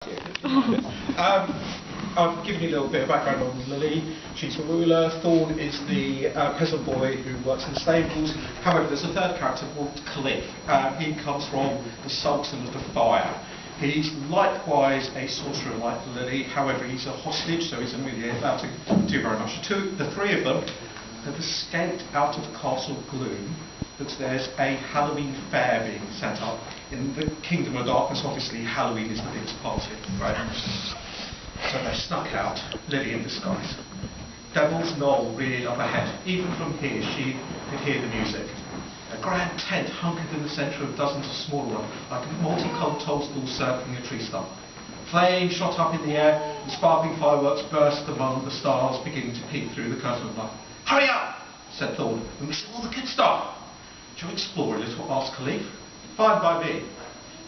I've given you a little bit of background on Lily. She's a ruler. Thorn is the peasant boy who works in the stables. However, there's a third character called Cliff. He comes from the Sultan of the Fire. He's likewise a sorcerer like Lily. However, he's a hostage, so he's not really allowed to do very much. The three of them have escaped out of Castle Gloom. That there's a Halloween fair being set up in the Kingdom of Darkness. Obviously, Halloween is the biggest party, right? So they snuck out, Lily in disguise. Devil's Knoll reared up ahead. Even from here, she could hear the music. A grand tent hunkered in the centre of dozens of smaller ones, like a multicoloured toadstool circling a tree stump. Flames shot up in the air, and sparkling fireworks burst among the stars, beginning to peek through the curtain of light. "Hurry up!" said Thorn. "We're missing all the good stuff." "Do you explore a little?" asked Khalif. "Fine by me."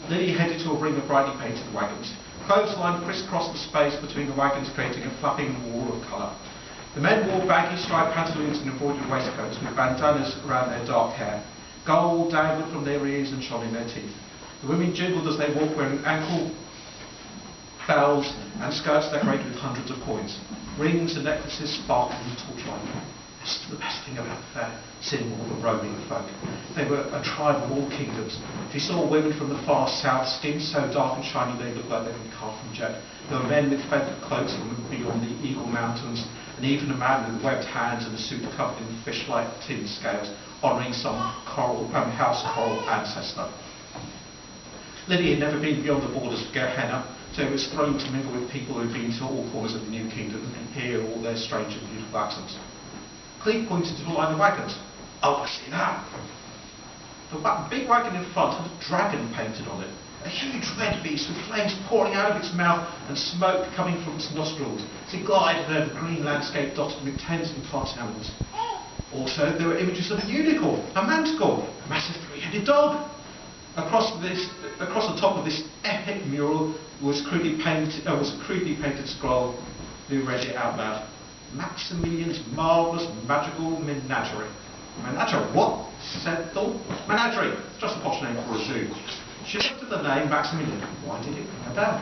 Lily headed to a ring of brightly painted wagons. Clothesline crisscrossed the space between the wagons, creating a flapping wall of colour. The men wore baggy striped pantaloons and embroidered waistcoats with bandanas around their dark hair. Gold dangled from their ears and shone in their teeth. The women jingled as they walked, wearing ankle bells and skirts decorated with hundreds of coins. Rings and necklaces sparkled in the torchlight. This is the best thing about the fair, seeing all the roaming folk. They were a tribe of all kingdoms. If you saw women from the far south, skin so dark and shiny they looked like they'd been carved from jet. There were men with feathered cloaks from beyond the Eagle Mountains, and even a man with webbed hands and a suit covered in fish-like tin scales, honouring some house coral ancestor. Lily had never been beyond the borders of Gehenna, so it was thrilling to mingle with people who had been to all corners of the new kingdom and hear all their strange and beautiful accents. Cleve pointed to the line of wagons. "Oh, I see that." The big wagon in front had a dragon painted on it, a huge red beast with flames pouring out of its mouth and smoke coming from its nostrils as it glided over a green landscape dotted with tens and plants and animals. Also, there were images of a unicorn, a manticore, a massive three-headed dog. Across the top of this epic mural was a crudely painted scroll. Who read it out loud. "Maximilian's marvellous magical menagerie." "Menagerie? What?" said Thorn. "Menagerie. Just a posh name for a zoo." She looked at the name Maximilian. Why did it ring a bell?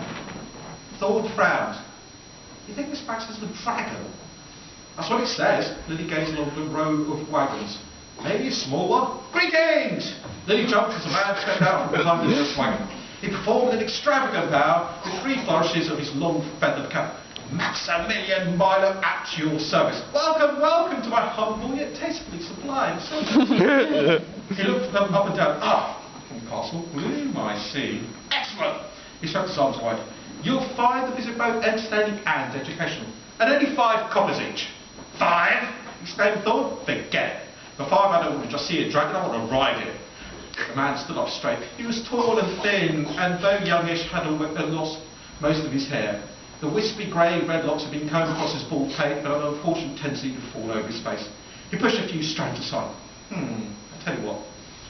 Thorn frowned. "You think Miss Max is a dragon?" "That's what it says." Lily gazed along the row of wagons. "Maybe a small one?" "Greetings!" Lily jumped as a man stepped out from behind the nearest wagon. He performed an extravagant bow with three flourishes of his long feathered cap. "Maximilian Milo at your service. Welcome, welcome to my humble yet tastefully sublime service." He looked them up and down. "Ah, from Castle Gloom, I see. Excellent." He swept his arms wide. "You'll find the visit both entertaining and educational. And only 5 coppers each." "5?" exclaimed Thorn. "Forget it. For 5 I don't want to just see a dragon, I want to ride it." The man stood up straight. He was tall and thin, and though youngish, had lost most of his hair. The wispy grey red locks had been combed across his bald pate, but an unfortunate tendency to fall over his face. He pushed a few strands aside. "I tell you what,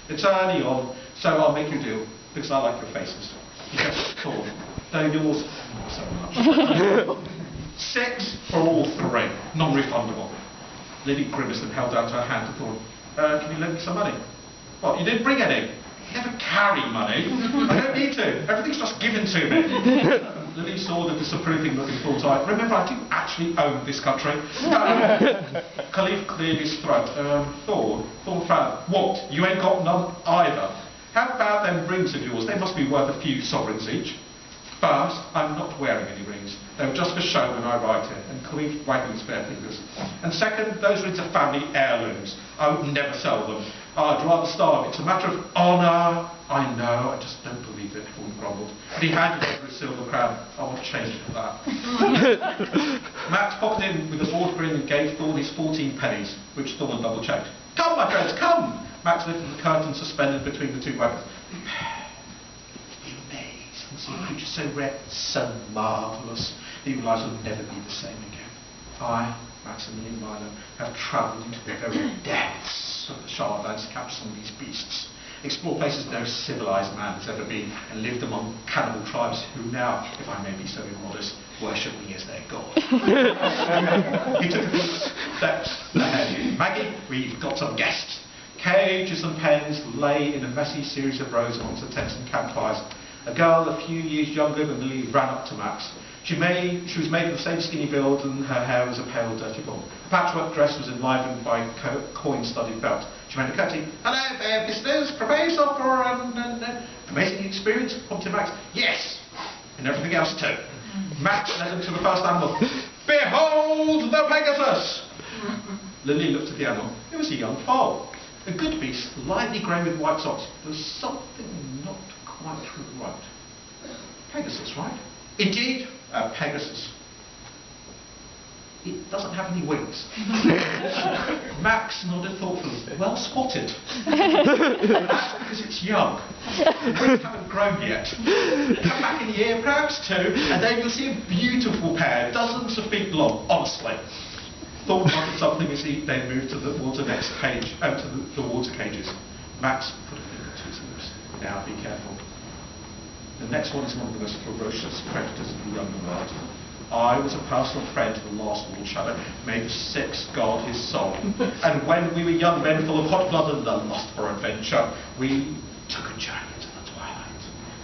it's early on, so I'll make you a deal, because I like your faces." He just thought, though yours, not so much. 6 for all 3, non-refundable. Lily grimaced and held out her hand to Thorn. "Can you lend me some money?" "What, you didn't bring any?" "I never carry money. I don't need to. Everything's just given to me." Lily saw the disapproving look in Thorn's eye. "Remember, I do actually own this country." Khalif cleared his throat. Thorn frowned. "What? You ain't got none either? How about them rings of yours? They must be worth a few sovereigns each." "First, I'm not wearing any rings. They were just for show when I ride here," and Khalif waggled his bare fingers. "And second, those rings are family heirlooms. I would never sell them. I'd rather starve. It's a matter of honour." "I know, I just don't believe it," Thorn grumbled. But he handed over a silver crown. "I want to change it for that." Max popped in with a broad grin and gave Thorn his 14 pennies, which Thorn double-checked. "Come, my friends, come!" Max lifted the curtain suspended between the two wagons. "See a creature so rare, so marvellous, that your lives will never be the same again. I, Maximilian Milo, have travelled into the very depths of the Shardlands to capture some of these beasts, explore places no civilised man has ever been, and lived among cannibal tribes who now, if I may be so immodest, worship me as their god." He took a few steps ahead. "Maggie, we've got some guests." Cages and pens lay in a messy series of rows amongst the tents and campfires. A girl a few years younger than Lily ran up to Max. She was made of the same skinny build, and her hair was a pale, dirty blonde. Her patchwork dress was enlivened by a coin-studded belt. She made a curtsy. "Hello there, listeners. Professor for an amazing experience," prompted Max. "Yes, and everything else too." Max led them to the first animal. "Behold the Pegasus!" Lily looked at the animal. It was a young foal. A good beast, lightly grey with white spots. There was something not quite right. Pegasus, right? Indeed, a Pegasus. It doesn't have any wings. Max nodded thoughtfully. Well spotted. That's because it's young. The wings haven't grown yet. Come back in a year, perhaps two, and then you'll see a beautiful pair, dozens of feet long, honestly. Thorn muttered something as they moved towards the next cage, to the water cages. Max put a finger to his lips. Now be careful. The next one is one of the most ferocious predators of the young world. I was a personal friend to the last Lord Shadow. May the sex guard his soul. And when we were young men full of hot blood and the lust for adventure, we took a journey into the twilight,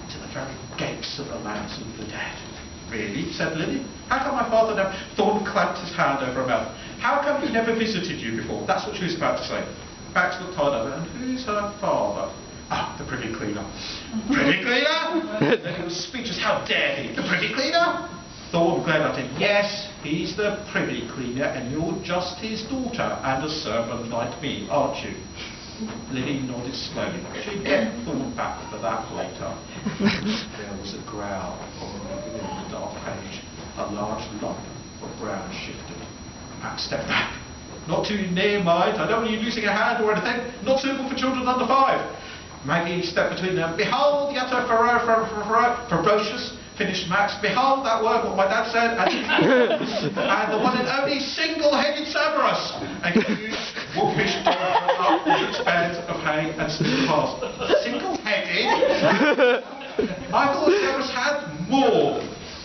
to the very gates of the lands of the dead. Really? Said Lily. How come my father never... Thorn clapped his hand over her mouth. How come he never visited you before? That's what she was about to say. Max looked hard at her. And who's her father? Ah, the Privy Cleaner. Privy Cleaner? Then he was speechless. How dare he? The Privy Cleaner? Thorn glared at him. Yes, he's the Privy Cleaner, and you're just his daughter and a servant like me, aren't you? Lily nodded slowly. She'd get Thorn back for that later. There was a growl from within the dark cage. A large lump of brown shifted. Max stepped back. Not too near, mind. I don't want you losing a hand or anything. Not suitable for children under 5. Maggie stepped between them. Behold the utter ferocious, finished Max. Behold that word, what my dad said, and the one and only single-headed Cerberus. And huge, wolfish dog up with its bed of hay and split past. Single-headed? I thought Cerberus had more.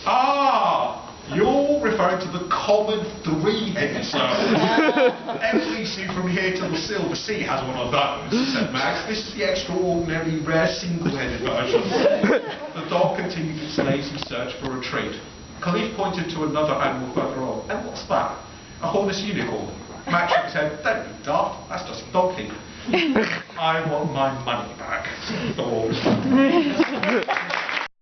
Ah! You're referring to the common 3-headed Cerberus. Every sea from here to the Silver Sea has one of those, said Max. This is the extraordinary, rare, single-headed version. The dog continued its lazy search for a treat. Khalif pointed to another animal further on. And what's that? A hornless unicorn. Max shook his head. Don't be daft, that's just a donkey. I want my money back. Thorn.